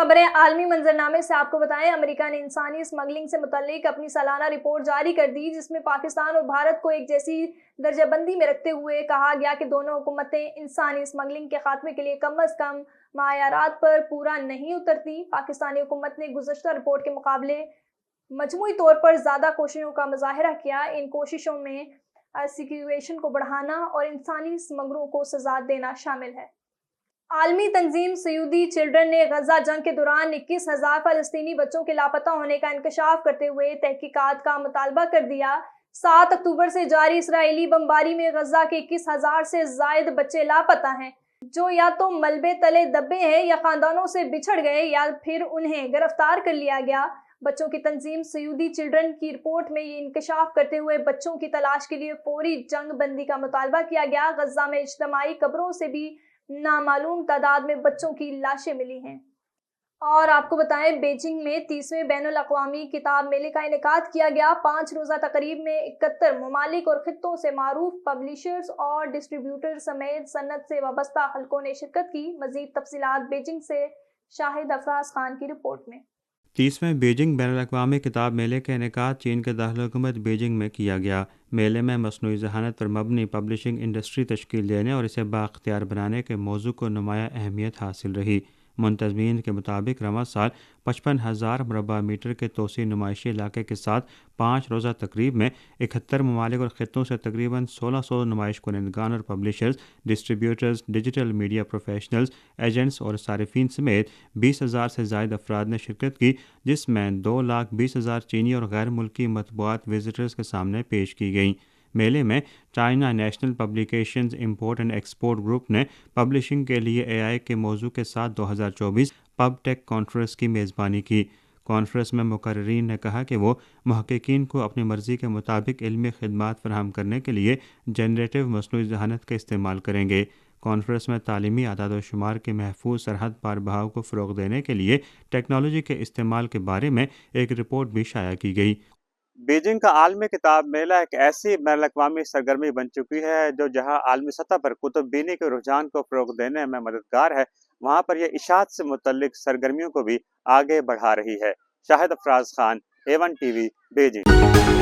खबरें आलमी मंजरनामे से आपको बताएं। अमेरिका ने इंसानी स्मगलिंग से मुतल्लिक अपनी सालाना रिपोर्ट जारी कर दी, जिसमें पाकिस्तान और भारत को एक जैसी दर्जाबंदी में रखते हुए कहा गया कि दोनों हुकूमतें इंसानी स्मगलिंग के खात्मे के लिए कम अज कम मायारात पर पूरा नहीं उतरती। पाकिस्तानी हुकूमत ने गुज़श्ता रिपोर्ट के मुकाबले मजमूई तौर पर ज़्यादा कोशिशों का मुजाहरा किया। इन कोशिशों में सिक्योरेशन को बढ़ाना और इंसानी स्मगलरों को सजा देना शामिल है। आलमी तंजीम सऊदी चिल्ड्रन ने गजा जंग के दौरान 21,000 फ़लस्तीनी बच्चों के लापता होने का इंकशाफ करते हुए तहकीकात का मुतालबा कर दिया। 7 अक्टूबर से जारी इसराइली बमबारी में गजा के 21,000 से जायद बच्चे लापता हैं, जो या तो मलबे तले दबे हैं या खानदानों से बिछड़ गए या फिर उन्हें गिरफ्तार कर लिया गया। बच्चों की तंजीम सऊदी चिल्ड्रन की रिपोर्ट में ये इंकशाफ करते हुए बच्चों की तलाश के लिए फौरी जंग बंदी का मुतालबा किया गया। गजा में इज्तमाई कब्रों से भी नामालूम तादाद में बच्चों की लाशें मिली हैं। और आपको बताएं, बीजिंग में 30वें बैनुल अक़वामी किताब मेले का इनेकाद किया गया। 5 रोज़ा तकरीब में 71 ममालिक और खित्तों से मारूफ पब्लिशर्स और डिस्ट्रीब्यूटर समेत सन्नत से वाबस्ता हलकों ने शिरकत की। मज़ीद तफसीलात बीजिंग से शाहिद अफराज खान की रिपोर्ट में। 30वें बीजिंग बैनुल-अक़वामी किताब मेले का इनेकाद चीन के दारुल-हुकूमत बीजिंग में किया गया। मेले में मसनूई ज़हानत पर मबनी पब्लिशिंग इंडस्ट्री तश्कील देने और इसे बाख्तियार बनाने के मौजू को नुमाया अहमियत हासिल रही। मुंतज़मीन के मुताबिक रवां साल 55,000 मरबा मीटर के तोसी नुमाइशी इलाके के साथ 5 रोज़ा तकरीब में 71 ममालिक और ख़ित्तों से तकरीबन 1600 नुमाइश कुनंदगान और publishers, distributors, digital media professionals, agents और सारिफीन समेत 20,000 से ज़ायद अफराद ने शिरकत की, जिसमें 2,20,000 चीनी और गैर मुल्की मतबूआत विजिटर्स के सामने पेश की गई। मेले में China national publications import and export group ने पब्लिशिंग के लिए AI के मौजू के साथ 2024 पब टेक कॉन्फ्रेंस की मेज़बानी की। कॉन्फ्रेंस में मुकर्रीरीन ने कहा कि वो महक़्क़ीन को अपनी मर्ज़ी के मुताबिक इल्मी खिदमात फराहम करने के लिए जनरेटिव मसनूई ज़हानत का इस्तेमाल करेंगे। कॉन्फ्रेंस में तालीमी आदाद व शुमार के महफूज सरहद पार बहाव को फ़रोग़ देने के लिए टेक्नोलॉजी के इस्तेमाल के बारे में एक रिपोर्ट भी शाया की गई। बीजिंग का आलमी किताब मेला एक ऐसी बैनुल-अक़वामी सरगर्मी बन चुकी है जो जहां आलमी सतह पर कुतुब बीनी के रुझान को फ़रोग़ देने में मददगार है, वहां पर यह इशाअत से मुतल्लिक सरगर्मियों को भी आगे बढ़ा रही है। Shahid Afraz Khan, A1 TV, Beijing.